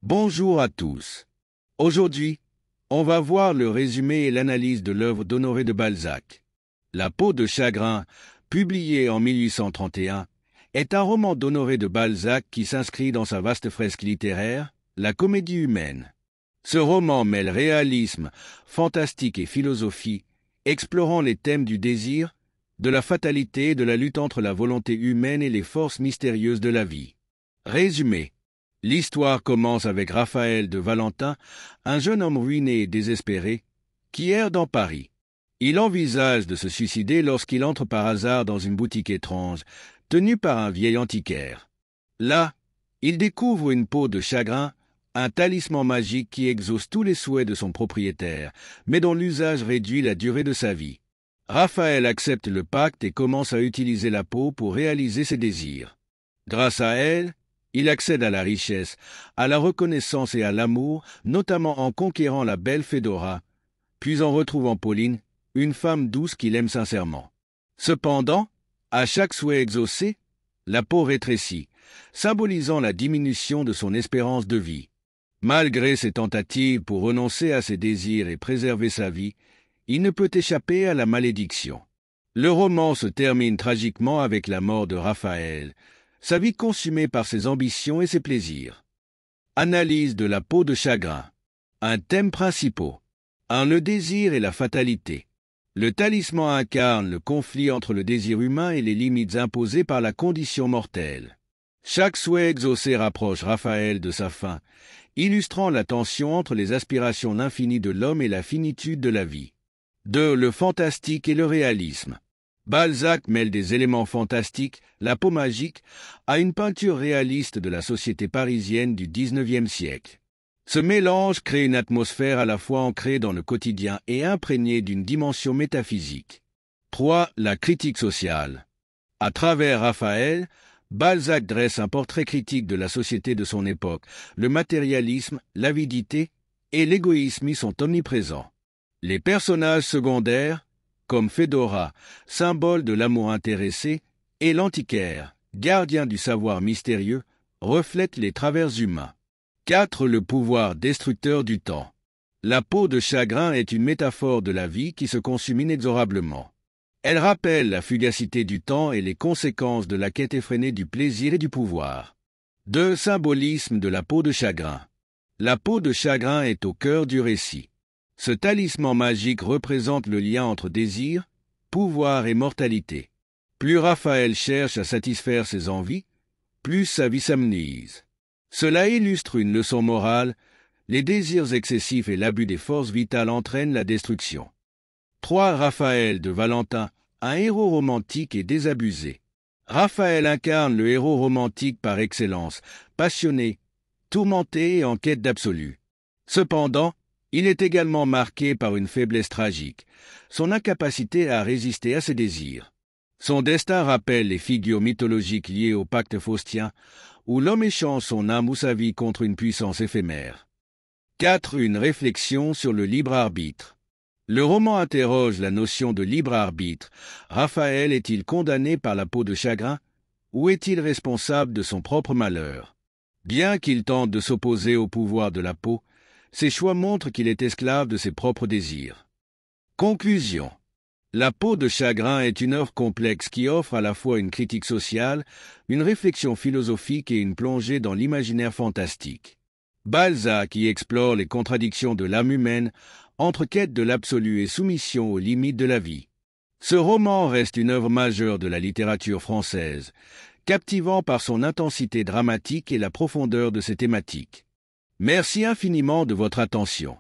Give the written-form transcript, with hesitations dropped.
Bonjour à tous. Aujourd'hui, on va voir le résumé et l'analyse de l'œuvre d'Honoré de Balzac. La peau de chagrin, publié en 1831, est un roman d'Honoré de Balzac qui s'inscrit dans sa vaste fresque littéraire, la comédie humaine. Ce roman mêle réalisme, fantastique et philosophie, explorant les thèmes du désir, de la fatalité et de la lutte entre la volonté humaine et les forces mystérieuses de la vie. Résumé. L'histoire commence avec Raphaël de Valentin, un jeune homme ruiné et désespéré, qui erre dans Paris. Il envisage de se suicider lorsqu'il entre par hasard dans une boutique étrange, tenue par un vieil antiquaire. Là, il découvre une peau de chagrin, un talisman magique qui exauce tous les souhaits de son propriétaire, mais dont l'usage réduit la durée de sa vie. Raphaël accepte le pacte et commence à utiliser la peau pour réaliser ses désirs. Grâce à elle, il accède à la richesse, à la reconnaissance et à l'amour, notamment en conquérant la belle Fédora, puis en retrouvant Pauline, une femme douce qu'il aime sincèrement. Cependant, à chaque souhait exaucé, la peau rétrécit, symbolisant la diminution de son espérance de vie. Malgré ses tentatives pour renoncer à ses désirs et préserver sa vie, il ne peut échapper à la malédiction. Le roman se termine tragiquement avec la mort de Raphaël, sa vie consumée par ses ambitions et ses plaisirs. Analyse de la peau de chagrin. Un thème principal. Le désir et la fatalité. Le talisman incarne le conflit entre le désir humain et les limites imposées par la condition mortelle. Chaque souhait exaucé rapproche Raphaël de sa fin, illustrant la tension entre les aspirations infinies de l'homme et la finitude de la vie. 2. Le fantastique et le réalisme. Balzac mêle des éléments fantastiques, la peau magique, à une peinture réaliste de la société parisienne du XIXe siècle. Ce mélange crée une atmosphère à la fois ancrée dans le quotidien et imprégnée d'une dimension métaphysique. 3. La critique sociale. À travers Raphaël, Balzac dresse un portrait critique de la société de son époque. Le matérialisme, l'avidité et l'égoïsme y sont omniprésents. Les personnages secondaires, comme Fédora, symbole de l'amour intéressé, et l'antiquaire, gardien du savoir mystérieux, reflètent les travers humains. 4. Le pouvoir destructeur du temps. La peau de chagrin est une métaphore de la vie qui se consume inexorablement. Elle rappelle la fugacité du temps et les conséquences de la quête effrénée du plaisir et du pouvoir. 2. Symbolisme de la peau de chagrin. La peau de chagrin est au cœur du récit. Ce talisman magique représente le lien entre désir, pouvoir et mortalité. Plus Raphaël cherche à satisfaire ses envies, plus sa vie s'amenuise. Cela illustre une leçon morale, les désirs excessifs et l'abus des forces vitales entraînent la destruction. 3. Raphaël de Valentin, un héros romantique et désabusé. Raphaël incarne le héros romantique par excellence, passionné, tourmenté et en quête d'absolu. Cependant, il est également marqué par une faiblesse tragique, son incapacité à résister à ses désirs. Son destin rappelle les figures mythologiques liées au pacte faustien, où l'homme échange son âme ou sa vie contre une puissance éphémère. 4. Une réflexion sur le libre arbitre. Le roman interroge la notion de libre arbitre. Raphaël est-il condamné par la peau de chagrin, ou est-il responsable de son propre malheur? Bien qu'il tente de s'opposer au pouvoir de la peau, ses choix montrent qu'il est esclave de ses propres désirs. Conclusion. La peau de chagrin est une œuvre complexe qui offre à la fois une critique sociale, une réflexion philosophique et une plongée dans l'imaginaire fantastique. Balzac y explore les contradictions de l'âme humaine entre quête de l'absolu et soumission aux limites de la vie. Ce roman reste une œuvre majeure de la littérature française, captivant par son intensité dramatique et la profondeur de ses thématiques. Merci infiniment de votre attention.